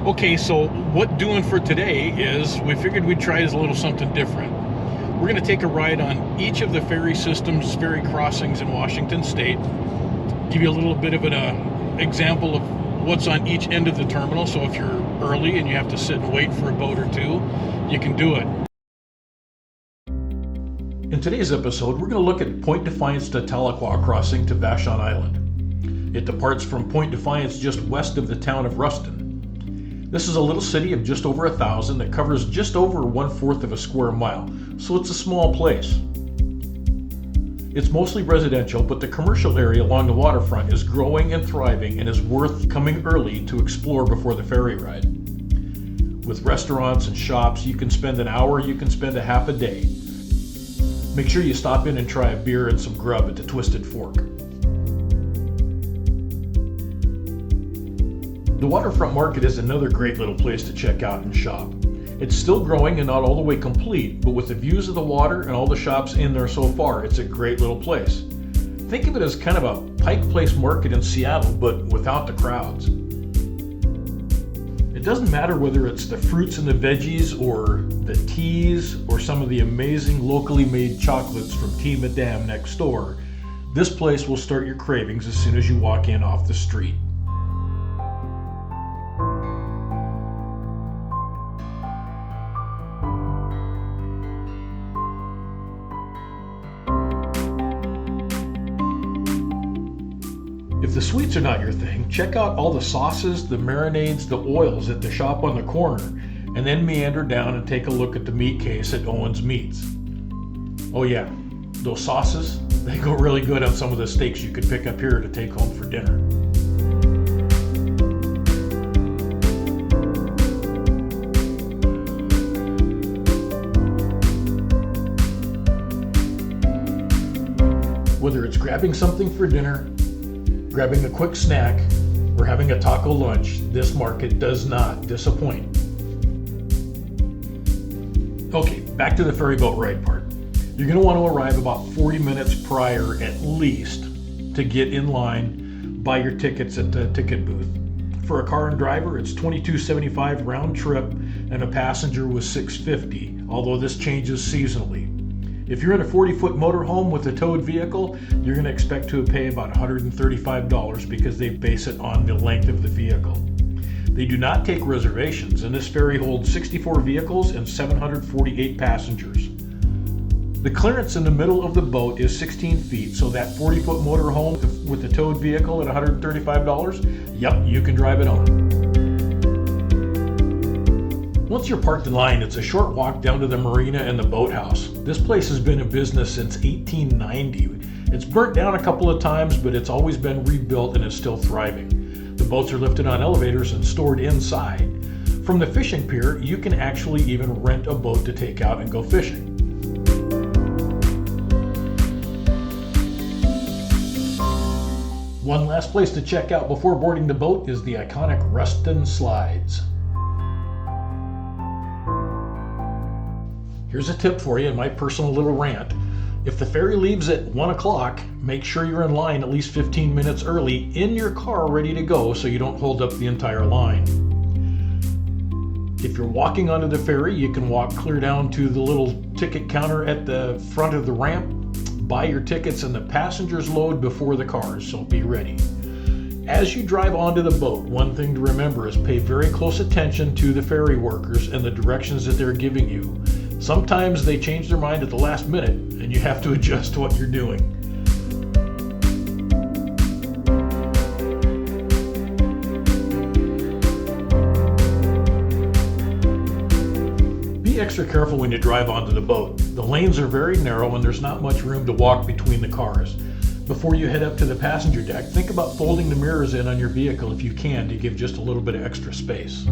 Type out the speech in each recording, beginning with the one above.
Okay, so what doing for today is we figured we'd try a little something different. We're going to take a ride on each of the ferry systems, ferry crossings in Washington State, give you a little bit of an example of what's on each end of the terminal. So if you're early and you have to sit and wait for a boat or two, you can do it. In today's episode, we're going to look at Point Defiance to Tahlequah crossing to Vashon Island. It departs from Point Defiance just west of the town of Ruston. This is a little city of just over 1,000 that covers just over 1/4 of a square mile, so it's a small place. It's mostly residential, but the commercial area along the waterfront is growing and thriving and is worth coming early to explore before the ferry ride. With restaurants and shops, you can spend an hour, you can spend a half a day. Make sure you stop in and try a beer and some grub at the Twisted Fork. The waterfront market is another great little place to check out and shop. It's still growing and not all the way complete, but with the views of the water and all the shops in there so far, it's a great little place. Think of it as kind of a Pike Place market in Seattle, but without the crowds. It doesn't matter whether it's the fruits and the veggies or the teas or some of the amazing locally made chocolates from Tea Madame next door. This place will start your cravings as soon as you walk in off the street. If the sweets are not your thing, check out all the sauces, the marinades, the oils at the shop on the corner, and then meander down and take a look at the meat case at Owen's Meats. Oh yeah, those sauces, they go really good on some of the steaks you could pick up here to take home for dinner. Whether it's grabbing something for dinner, grabbing a quick snack, or having a taco lunch, this market does not disappoint. Okay, back to the ferry boat ride part. You're going to want to arrive about 40 minutes prior at least to get in line, buy your tickets at the ticket booth. For a car and driver, it's $22.75 round trip, and a passenger was $6.50, although this changes seasonally. If you're in a 40-foot motorhome with a towed vehicle, you're going to expect to pay about $135 because they base it on the length of the vehicle. They do not take reservations, and this ferry holds 64 vehicles and 748 passengers. The clearance in the middle of the boat is 16 feet, so that 40-foot motorhome with a towed vehicle at $135, yep, you can drive it on. Once you're parked in line, it's a short walk down to the marina and the boathouse. This place has been in business since 1890. It's burnt down a couple of times, but it's always been rebuilt and is still thriving. The boats are lifted on elevators and stored inside. From the fishing pier, you can actually even rent a boat to take out and go fishing. One last place to check out before boarding the boat is the iconic Ruston Slides. Here's a tip for you in my personal little rant. If the ferry leaves at 1 o'clock, make sure you're in line at least 15 minutes early in your car ready to go so you don't hold up the entire line. If you're walking onto the ferry, you can walk clear down to the little ticket counter at the front of the ramp, buy your tickets, and the passengers load before the cars, so be ready. As you drive onto the boat, one thing to remember is pay very close attention to the ferry workers and the directions that they're giving you. Sometimes they change their mind at the last minute, and you have to adjust what you're doing. Be extra careful when you drive onto the boat. The lanes are very narrow and there's not much room to walk between the cars. Before you head up to the passenger deck, think about folding the mirrors in on your vehicle if you can to give just a little bit of extra space.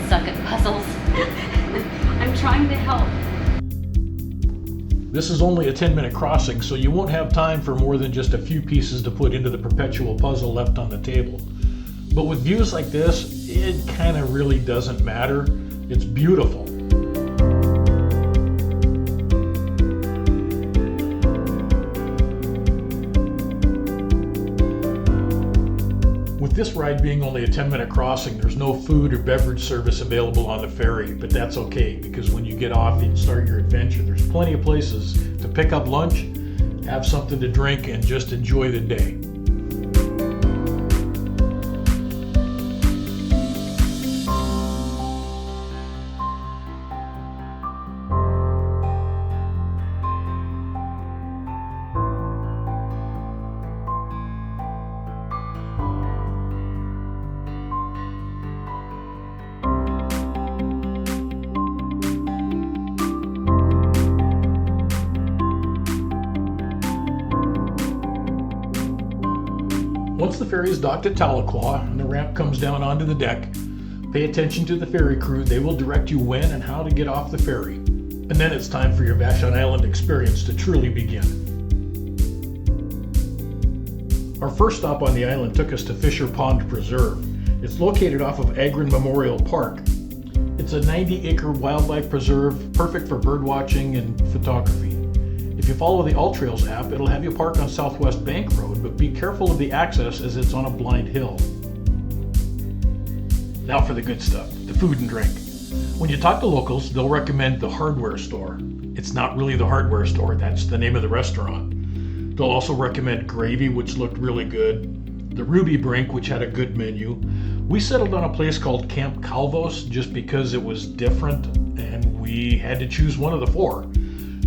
Suck at puzzles. I'm trying to help. This is only a 10-minute crossing, so you won't have time for more than just a few pieces to put into the perpetual puzzle left on the table. But with views like this, it kind of really doesn't matter. It's beautiful. this ride being only a 10-minute crossing, there's no food or beverage service available on the ferry, but that's okay because when you get off and start your adventure, there's plenty of places to pick up lunch, have something to drink, and just enjoy the day. Once the ferry is docked at Tahlequah and the ramp comes down onto the deck, pay attention to the ferry crew. They will direct you when and how to get off the ferry. And then it's time for your Vashon Island experience to truly begin. Our first stop on the island took us to Fisher Pond Preserve. It's located off of Agron Memorial Park. It's a 90-acre wildlife preserve, perfect for bird watching and photography. If you follow the AllTrails app, it'll have you park on Southwest Bank Road, but be careful of the access as it's on a blind hill. Now for the good stuff, the food and drink. When you talk to locals, they'll recommend the hardware store. It's not really the hardware store, that's the name of the restaurant. They'll also recommend gravy, which looked really good, the Ruby Brink, which had a good menu. We settled on a place called Camp Calvos just because it was different and we had to choose one of the four.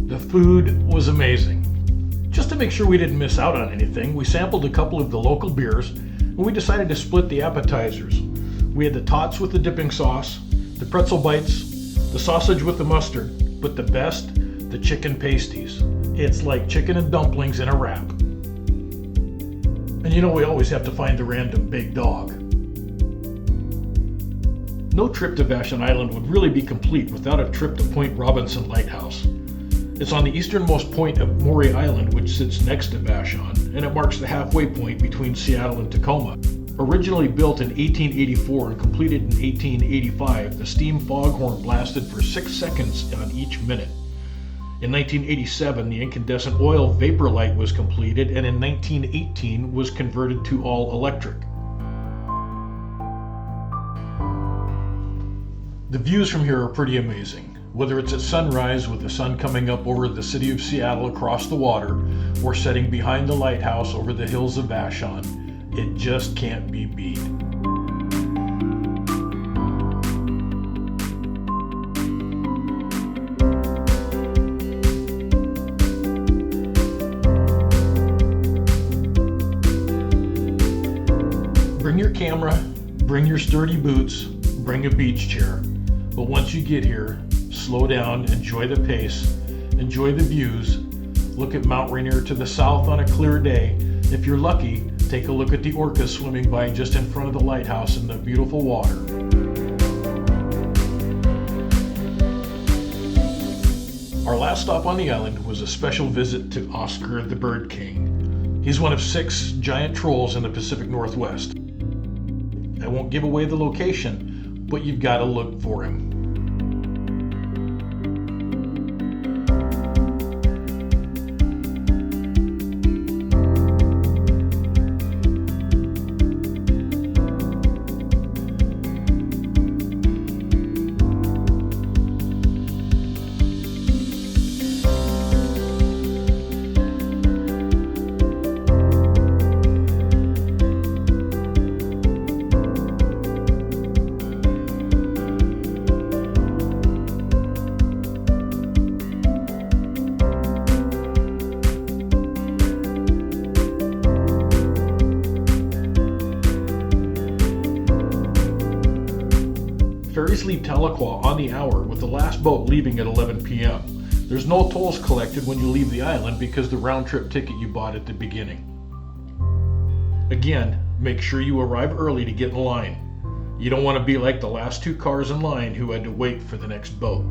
The food was amazing. Just to make sure we didn't miss out on anything, we sampled a couple of the local beers and we decided to split the appetizers. We had the tots with the dipping sauce, the pretzel bites, the sausage with the mustard, but the best, the chicken pasties. It's like chicken and dumplings in a wrap. And you know we always have to find the random big dog. No trip to Vashon Island would really be complete without a trip to Point Robinson Lighthouse. It's on the easternmost point of Maury Island, which sits next to Vashon, and it marks the halfway point between Seattle and Tacoma. Originally built in 1884 and completed in 1885, the steam foghorn blasted for 6 seconds on each minute. In 1987, the incandescent oil vapor light was completed, and in 1918 was converted to all electric. The views from here are pretty amazing. Whether it's at sunrise with the sun coming up over the city of Seattle across the water, or setting behind the lighthouse over the hills of Vashon, it just can't be beat. Bring your camera, bring your sturdy boots, bring a beach chair. But once you get here, slow down, enjoy the pace, enjoy the views, look at Mount Rainier to the south on a clear day. If you're lucky, take a look at the orcas swimming by just in front of the lighthouse in the beautiful water. Our last stop on the island was a special visit to Oscar the Bird King. He's one of 6 giant trolls in the Pacific Northwest. I won't give away the location, but you've got to look for him. Ferries leave Tahlequah on the hour, with the last boat leaving at 11 p.m. There's no tolls collected when you leave the island because the round-trip ticket you bought at the beginning. Again, make sure you arrive early to get in line. You don't want to be like the last 2 cars in line who had to wait for the next boat.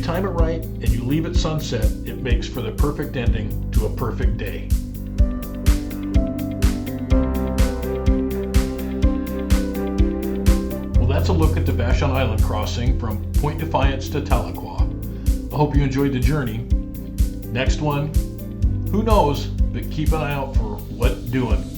time it right and you leave at sunset, it makes for the perfect ending to a perfect day. Well, that's a look at the Vashon Island crossing from Point Defiance to Tahlequah. I hope you enjoyed the journey. Next one, who knows, but keep an eye out for WHATDOIN.